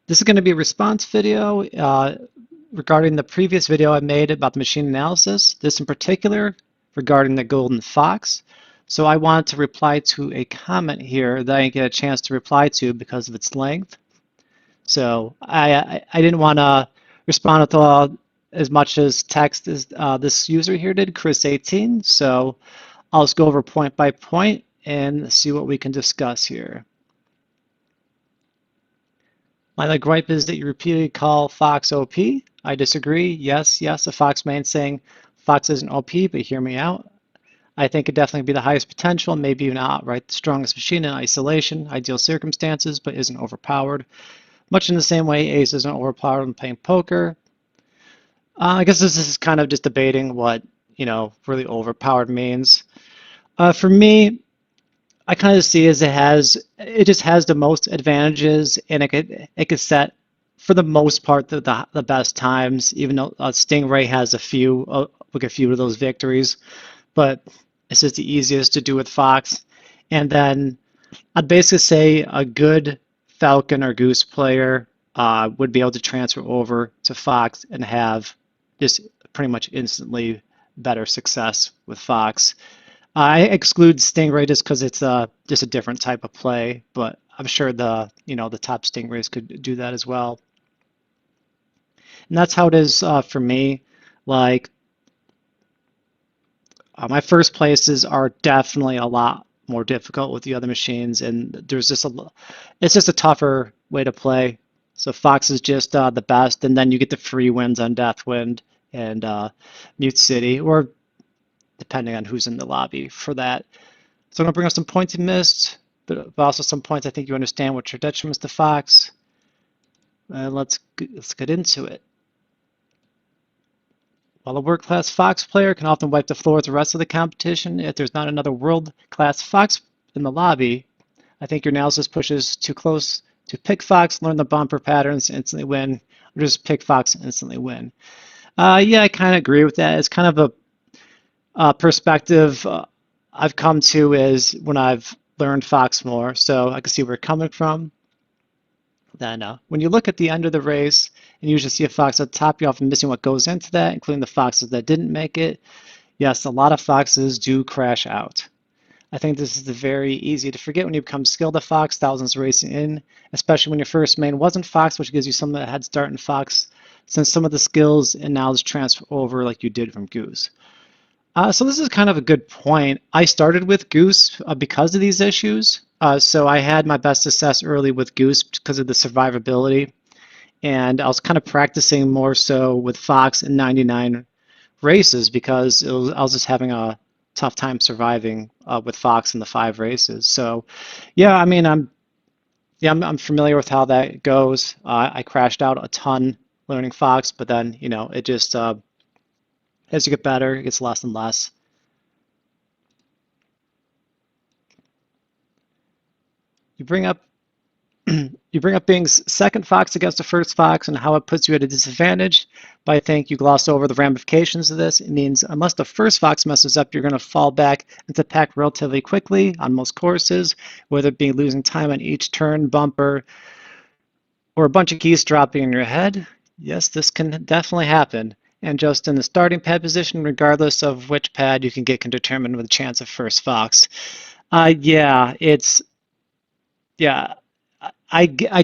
This is going to be a response video regarding the previous video I made about the machine analysis, this in particular regarding the golden fox. So I wanted to reply to a comment here that I didn't get a chance to reply to because of its length. So I didn't want to respond with as much as text as this user here did, Chris18. So I'll just go over point by point and see what we can discuss here. My gripe is that you repeatedly call Fox OP. I disagree. Yes, a Fox main saying Fox isn't OP, but hear me out. I think it'd definitely be the highest potential, maybe even outright the strongest machine in isolation, ideal circumstances, but isn't overpowered. Much in the same way Ace isn't overpowered when playing poker. I guess this is kind of just debating what, really overpowered means. For me, I kind of see as it just has the most advantages, and it could set for the most part the best times. Even though Stingray has a few of those victories, but it's just the easiest to do with Fox. And then I'd basically say a good Falcon or Goose player would be able to transfer over to Fox and have just pretty much instantly better success with Fox. I exclude Stingray just because it's just a different type of play, but I'm sure the top Stingrays could do that as well. And that's how it is for me. Like my first places are definitely a lot more difficult with the other machines, and there's just it's just a tougher way to play. So Fox is just the best, and then you get the free wins on Deathwind and Mute City, or depending on who's in the lobby for that. So I'm going to bring up some points you missed, but also some points I think you understand what your detriments to Fox. Let's get into it. While a world-class Fox player can often wipe the floor with the rest of the competition, if there's not another world-class Fox in the lobby, I think your analysis pushes too close to pick Fox, learn the bumper patterns, instantly win, or just pick Fox and instantly win. Yeah, I kind of agree with that. It's kind of a perspective I've come to is when I've learned Fox more, so I can see where it's coming from. Then when you look at the end of the race and you usually see a Fox at the top, you're often missing what goes into that, including the Foxes that didn't make it. Yes, a lot of Foxes do crash out. I think this is very easy to forget when you become skilled at Fox, thousands racing in, especially when your first main wasn't Fox, which gives you some of the head start in Fox, since some of the skills and knowledge transfer over like you did from Goose. So this is kind of a good point. I started with Goose because of these issues. So I had my best success early with Goose because of the survivability. And I was kind of practicing more so with Fox in 99 races because I was just having a tough time surviving with Fox in the 5 races. So yeah, I mean, I'm familiar with how that goes. I crashed out a ton learning Fox, but then, it just as you get better, it gets less and less. You bring up being second Fox against the first Fox and how it puts you at a disadvantage, but I think you gloss over the ramifications of this. It means unless the first Fox messes up, you're going to fall back into pack relatively quickly on most courses, whether it be losing time on each turn, bumper, or a bunch of keys dropping in your head. Yes, this can definitely happen. And just in the starting pad position, regardless of which pad you can get, can determine with a chance of first Fox. I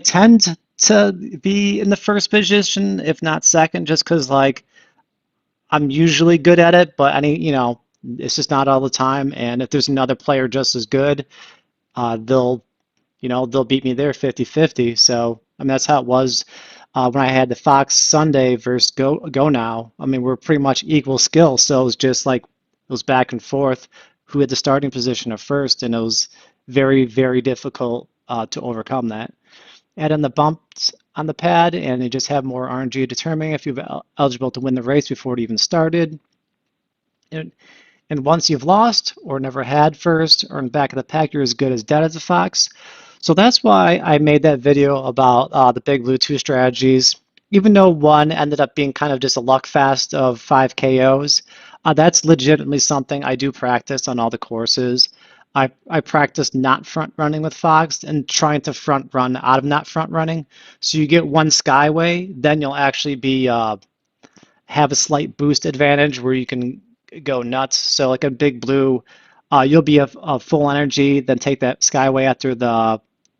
tend to be in the first position, if not second, just because I'm usually good at it, but it's just not all the time. And if there's another player just as good, they'll beat me there 50-50. So I mean that's how it was. When I had the Fox Sunday versus Go Now, I mean, we're pretty much equal skill. So it was just it was back and forth who had the starting position at first, and it was very, very difficult to overcome that. Add in the bumps on the pad, and you just have more RNG determining if you're eligible to win the race before it even started. And once you've lost or never had first or in the back of the pack, you're as good as dead as a Fox. So that's why I made that video about the Big Blue 2 strategies. Even though one ended up being kind of just a luck fest of 5 KOs, that's legitimately something I do practice on all the courses. I practice not front running with Fox and trying to front run out of not front running. So you get one skyway, then you'll actually be have a slight boost advantage where you can go nuts. So like a big blue, you'll be a full energy, then take that skyway after the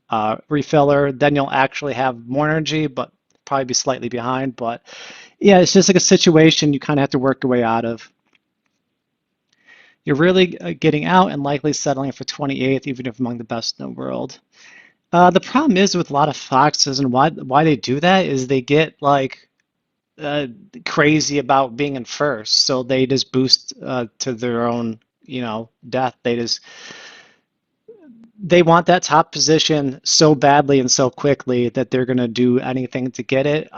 refiller. Then you'll actually have more energy, but probably be slightly behind. But yeah, it's just like a situation you kind of have to work your way out of. You're really getting out and likely settling for 28th, even if among the best in the world. The problem is with a lot of foxes, and why they do that is they get like uh, crazy about being in first, so they just boost to their own, death. They want that top position so badly and so quickly that they're gonna do anything to get it.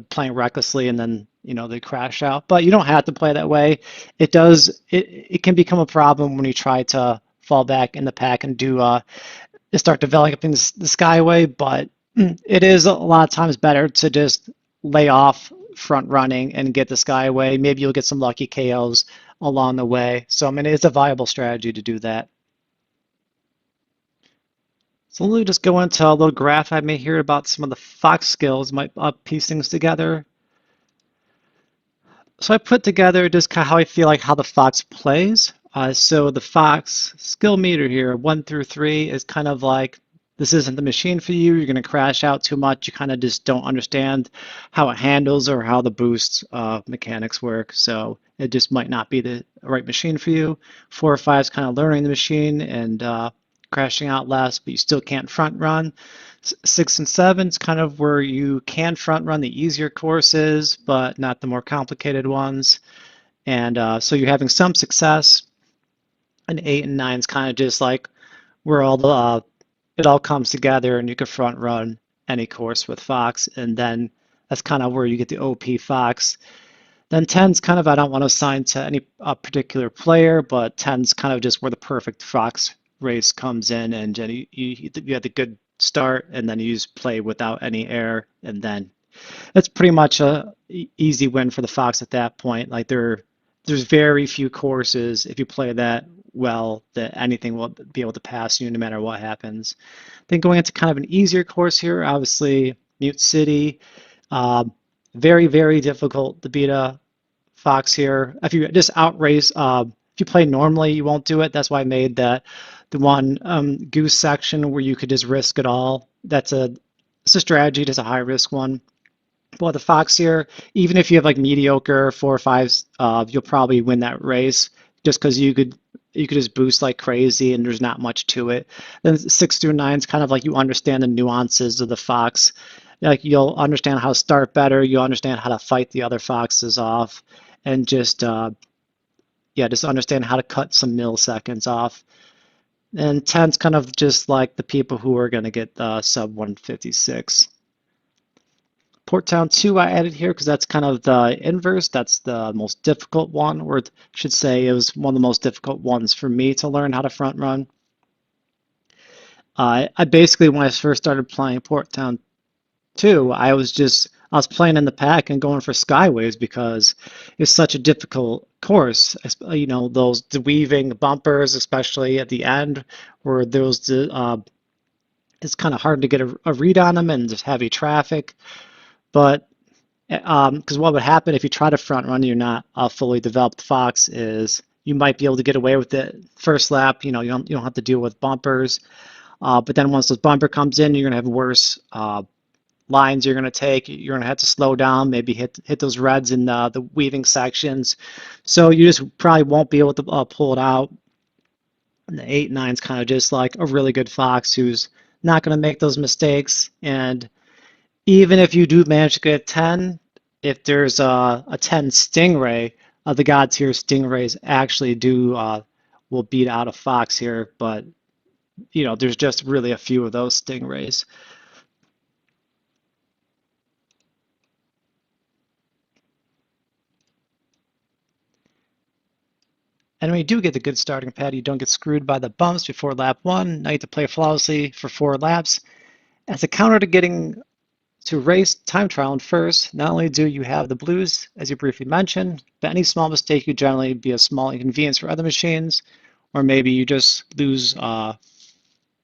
Playing recklessly and then they crash out. But you don't have to play that way. It can become a problem when you try to fall back in the pack and do start developing the skyway. But it is a lot of times better to just lay off front running and get the skyway. Maybe you'll get some lucky KOs along the way. So I mean, it's a viable strategy to do that. So let me just go into a little graph I made here about some of the Fox skills, might piece things together. So I put together just kind of how I feel like how the Fox plays. So the Fox skill meter here, 1 through 3, is kind of like this isn't the machine for you. You're going to crash out too much. You kind of just don't understand how it handles or how the boost mechanics work. So it just might not be the right machine for you. 4 or 5 is kind of learning the machine and crashing out less, but you still can't front run. 6 and 7 is kind of where you can front run the easier courses, but not the more complicated ones. And so you're having some success. And 8 and 9 is kind of just like where all the it all comes together, and you can front run any course with Fox. And then that's kind of where you get the OP Fox. Then 10's kind of I don't want to assign to any particular player, but 10's kind of just where the perfect Fox race comes in, and you had the good start, and then you just play without any error, and then it's pretty much a easy win for the Fox at that point. Like there's very few courses if you play that well that anything will be able to pass you no matter what happens. Then going into kind of an easier course here, obviously Mute City, very very difficult to beat a Fox here. If you just outrace, if you play normally, you won't do it. That's why I made the one goose section where you could just risk it all. It's a strategy, just a high risk one. But the Fox here, even if you have like mediocre 4 or 5s, you'll probably win that race just because you could just boost like crazy and there's not much to it. Then 6 through 9 is kind of like you understand the nuances of the Fox. Like you'll understand how to start better, you'll understand how to fight the other Foxes off, and just just understand how to cut some milliseconds off. And 10's kind of just like the people who are going to get sub 156. Port Town 2 I added here because that's kind of the inverse. That's the most difficult one, or I should say it was one of the most difficult ones for me to learn how to front run. I basically, when I first started playing Port Town 2, I was playing in the pack and going for skyways because it's such a difficult course. The weaving bumpers, especially at the end, where it's kind of hard to get a read on them and just heavy traffic. But because what would happen if you try to front run, you're not a fully developed Fox, is you might be able to get away with it first lap. You don't have to deal with bumpers. But then once this bumper comes in, you're gonna have worse lines you're gonna take. You're gonna have to slow down, maybe hit those reds in the weaving sections. So you just probably won't be able to pull it out. And the 8 9's kind of just like a really good Fox who's not gonna make those mistakes. And even if you do manage to get 10, if there's a 10 Stingray, the God tier Stingrays actually will beat out a Fox here, but there's just really a few of those Stingrays. And when you do get the good starting pad, you don't get screwed by the bumps before lap 1. Now you have to play flawlessly for 4 laps. As a counter to getting to race time trial in first, not only do you have the blues, as you briefly mentioned, but any small mistake could generally be a small inconvenience for other machines, or maybe you just lose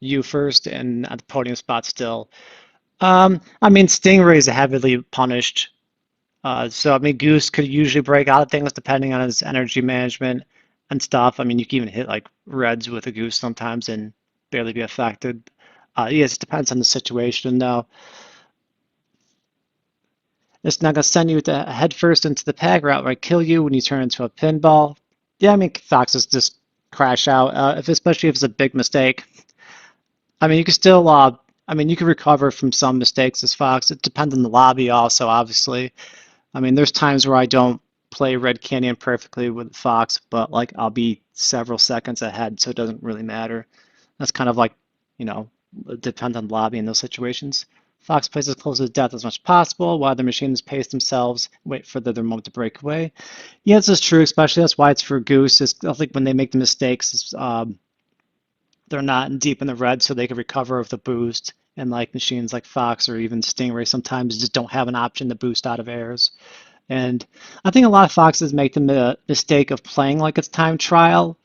you first and at the podium spot still. I mean, Stingray's heavily punished. So I mean, Goose could usually break out of things depending on his energy management and stuff. I mean, you can even hit like reds with a Goose sometimes and barely be affected. Yes, it depends on the situation though. It's not gonna send you head first into the peg route where I kill you when you turn into a pinball. Yeah, I mean, Foxes just crash out, especially if it's a big mistake. I mean, you can still, I mean, you can recover from some mistakes as Fox. It depends on the lobby also, obviously. I mean, there's times where I don't play Red Canyon perfectly with Fox, but like I'll be several seconds ahead, so it doesn't really matter. That's kind of like, you know, it depends on the lobby in those situations. Fox plays as close to death as much as possible, while the machines pace themselves, wait for their moment to break away. Yeah, this is true, especially that's why it's for Goose. Is I think when they make the mistakes, they're not deep in the red, so they can recover with the boost. And like machines like Fox or even Stingray sometimes just don't have an option to boost out of airs. And I think a lot of Foxes make the mistake of playing like it's time trial,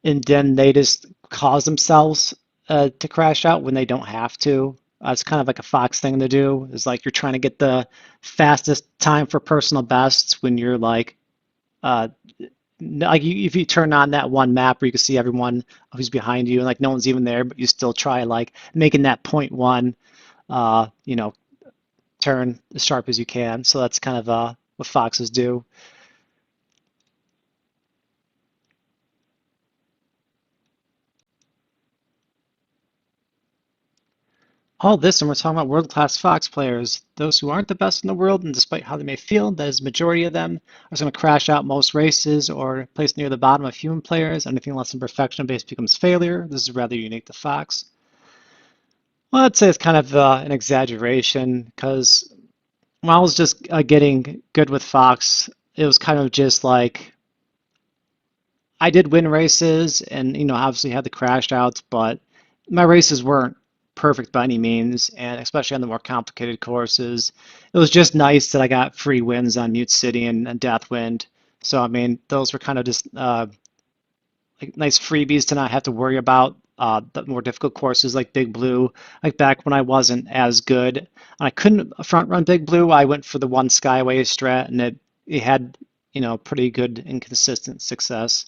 and then they just cause themselves to crash out when they don't have to. It's kind of like a Fox thing to do. Is like you're trying to get the fastest time for personal bests when you're uh, like if you turn on that one map where you can see everyone who's behind you and like no one's even there, but you still try like making that point one, you know, turn as sharp as you can. So that's kind of what Foxes do. All this, and we're talking about world-class Fox players, those who aren't the best in the world, and despite how they may feel, that is the majority of them are going to crash out most races or place near the bottom of human players. Anything less than perfection based becomes failure. This is rather unique to Fox. Well, I'd say it's kind of an exaggeration because when I was just getting good with Fox, it was kind of just like I did win races and, you know, obviously had the crash outs, but my races weren't perfect by any means, and especially on the more complicated courses. It was just nice that I got free wins on Mute City and Deathwind. So, I mean, those were kind of just like nice freebies to not have to worry about the more difficult courses like Big Blue. Like back when I wasn't as good and I couldn't front run Big Blue, I went for the one Skyway strat, and it had, you know, pretty good and consistent success.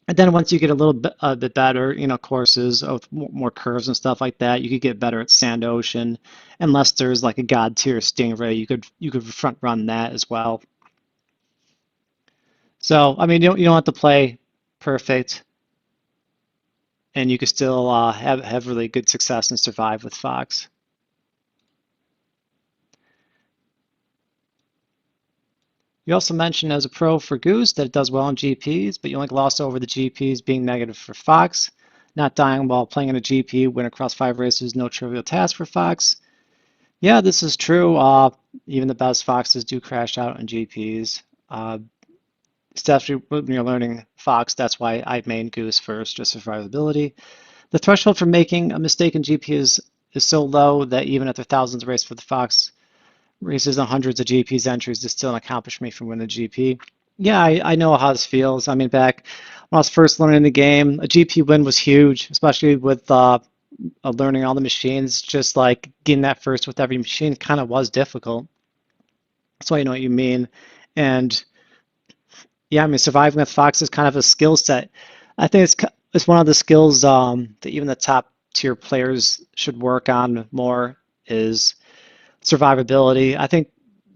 And then once you get a bit better, you know, courses with more curves and stuff like that, you could get better at Sand Ocean. Unless there's like a god tier Stingray, you could front run that as well. So I mean, you don't have to play perfect, and you can still have really good success and survive with Fox. You also mentioned as a pro for Goose that it does well in GPs, but you only gloss over the GPs being negative for Fox. Not dying while playing in a GP, win across 5 races, no trivial task for Fox. Yeah, this is true. Even the best Foxes do crash out in GPs. Especially when you're learning Fox, that's why I main Goose first, just survivability. The threshold for making a mistake in GP is so low that even after thousands of races for the Fox, races and hundreds of GPs entries is still an accomplishment for winning a GP. Yeah, I know how this feels. I mean, back when I was first learning the game, a GP win was huge, especially with learning all the machines. Just like getting that first with every machine kind of was difficult. So I know what you mean. And yeah, I mean, surviving with Fox is kind of a skill set. I think it's one of the skills that even the top tier players should work on more is survivability. I think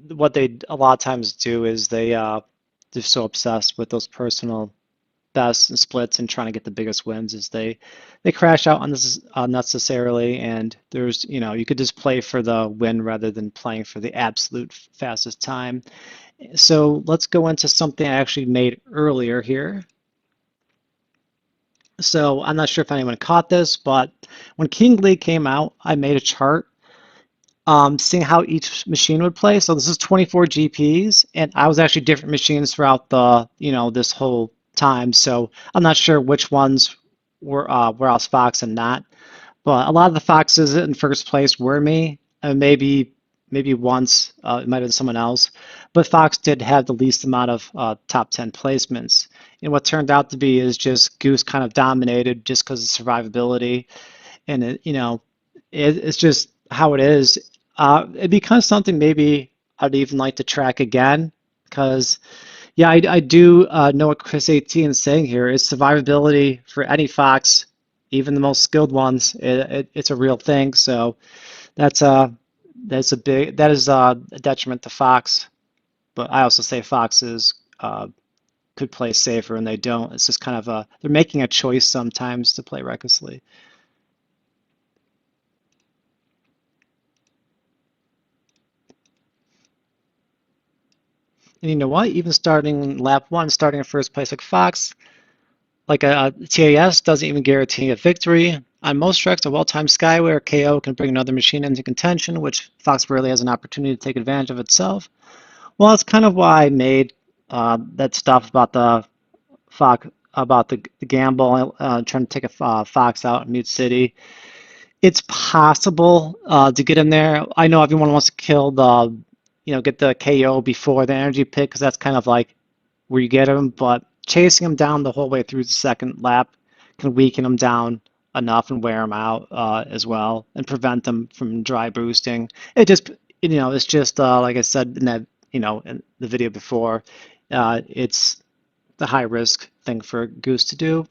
what they a lot of times do is they're so obsessed with those personal bests and splits and trying to get the biggest wins is they crash out on this unnecessarily, and there's, you know, you could just play for the win rather than playing for the absolute fastest time. So let's go into something I actually made earlier here. So I'm not sure if anyone caught this, but when King League came out, I made a chart seeing how each machine would play. So this is 24 GPs, and I was actually different machines throughout the, you know, this whole time. So I'm not sure which ones were else Fox and not. But a lot of the Foxes in first place were me, and maybe maybe once, it might have been someone else, but Fox did have the least amount of top 10 placements. And what turned out to be is just Goose kind of dominated just because of survivability. And, it's just how it is. It'd be kind of something maybe I'd even like to track again because, yeah, I do know what Chris 18 is saying here. Is survivability for any Fox, even the most skilled ones, it's a real thing. So that's a that is a detriment to Fox. But I also say Foxes could play safer and they don't. It's just kind of they're making a choice sometimes to play recklessly. And you know what? Even starting lap one, starting in first place like Fox, like a TAS doesn't even guarantee a victory. On most tracks, a well-timed Skyway or KO can bring another machine into contention, which Fox rarely has an opportunity to take advantage of itself. Well, that's kind of why I made that stuff about the Fox, about the gamble, trying to take a Fox out in Mute City. It's possible to get him there. I know everyone wants to kill get the KO before the energy pick because that's kind of like where you get him, but chasing him down the whole way through the second lap can weaken him down enough and wear him out as well and prevent them from dry boosting. It's just like I said in that, in the video before, it's the high risk thing for Goose to do.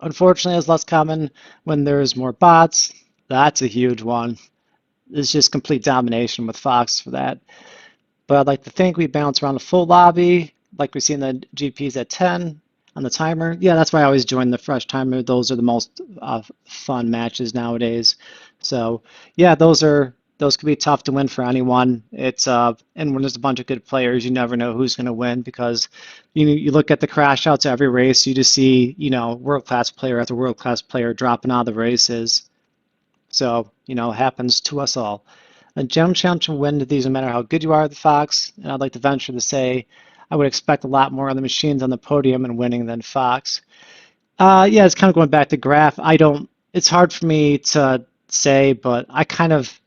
Unfortunately, it's less common when there's more bots. That's a huge one. It's just complete domination with Fox for that. But I'd like to think we bounce around a full lobby, like we see in the GPs at 10 on the timer. Yeah, that's why I always join the fresh timer. Those are the most fun matches nowadays. So yeah, those could be tough to win for anyone. And when there's a bunch of good players, you never know who's going to win because you look at the crash outs every race, you just see world class player after world class player dropping out of the races. So it happens to us all. A gem champ can win these no matter how good you are at the Fox, and I'd like to venture to say I would expect a lot more of the machines on the podium and winning than Fox. Yeah, it's kind of going back to Graph. It's hard for me to say, but I kind of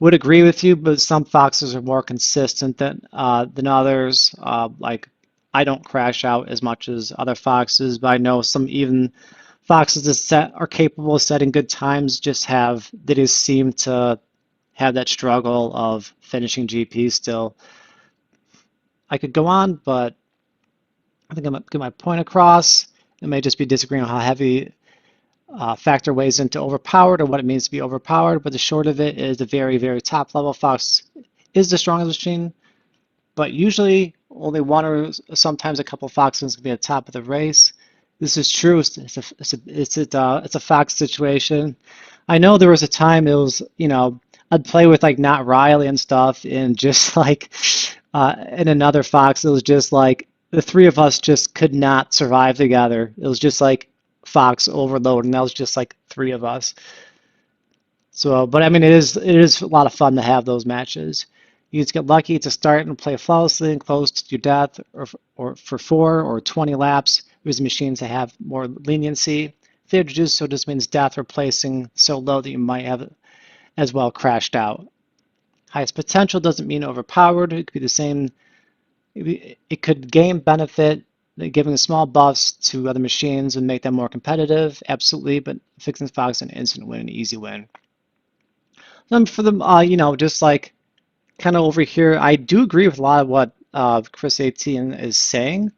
would agree with you, but some Foxes are more consistent than others. Like I don't crash out as much as other Foxes, but I know some even Foxes that are capable of setting good times they just seem to have that struggle of finishing GP still. I could go on, but I think I'm going to get my point across. It may just be disagreeing on how heavy factor weighs into overpowered or what it means to be overpowered, but the short of it is the very, very top level Fox is the strongest machine, but usually only one or sometimes a couple Foxes can be at the top of the race. This is true. It's a Fox situation. I know there was a time it was, I'd play with like Not Riley and stuff, and just like in another Fox, it was just like the three of us just could not survive together. It was just like Fox overload, and that was just like three of us. So, but I mean, it is a lot of fun to have those matches. You just get lucky to start and play flawlessly and close to your death, or for 4 or 20 laps. There's machines that have more leniency. Failure to do so just means death or placing so low that you might have as well crashed out. Highest potential doesn't mean overpowered. It could be the same. It could gain benefit, giving small buffs to other machines and make them more competitive, absolutely, but fixing Fox an instant win, an easy win. For them, just like kind of over here, I do agree with a lot of what Chris 18 is saying.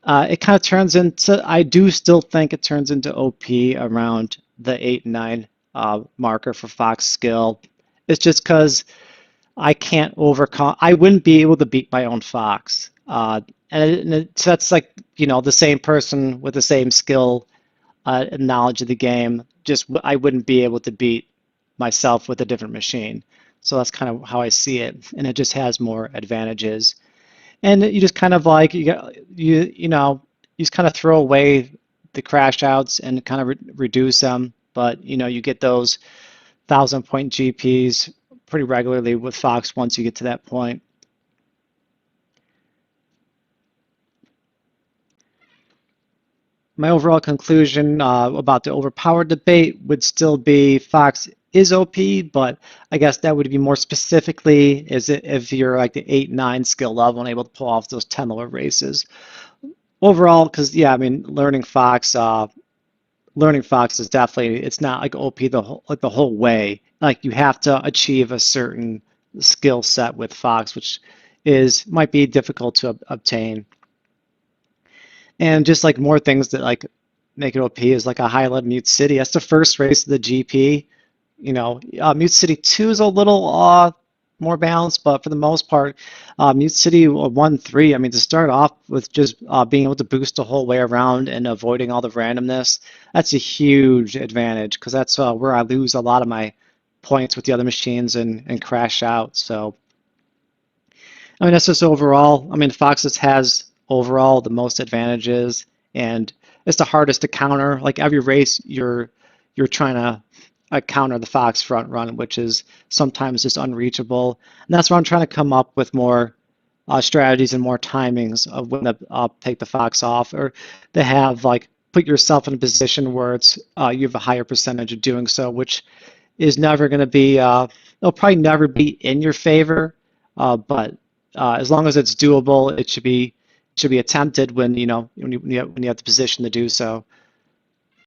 It kind of turns into, I do still think it turns into OP around the 8 and 9 marker for Fox skill. It's just because I wouldn't be able to beat my own Fox. So that's like, the same person with the same skill and knowledge of the game. Just I wouldn't be able to beat myself with a different machine. So that's kind of how I see it, and it just has more advantages. And you just kind of like you just kind of throw away the crash outs and kind of reduce them, but you get those 1,000-point GPs pretty regularly with Fox once you get to that point. My overall conclusion about the overpowered debate would still be Fox is OP, but I guess that would be more specifically is it if you're like the 8, 9 skill level and able to pull off those 10 lower races. Overall, because yeah, I mean, learning Fox is definitely it's not like OP the whole way. Like you have to achieve a certain skill set with Fox, which is might be difficult to obtain. And just like more things that like make it OP is like a highlight Mute City. That's the first race of the GP. Mute City 2 is a little more balanced, but for the most part, Mute City 1, 3, I mean, to start off with just being able to boost the whole way around and avoiding all the randomness, that's a huge advantage because that's where I lose a lot of my points with the other machines and crash out. So, I mean, that's just overall. I mean, Foxes has overall the most advantages, and it's the hardest to counter. Like every race, you're trying to counter the Fox front run, which is sometimes just unreachable. And that's why I'm trying to come up with more strategies and more timings of when to take the Fox off, or to have like put yourself in a position where it's you have a higher percentage of doing so, which is never going to be. It'll probably never be in your favor, but as long as it's doable, it should be attempted when when you have the position to do so.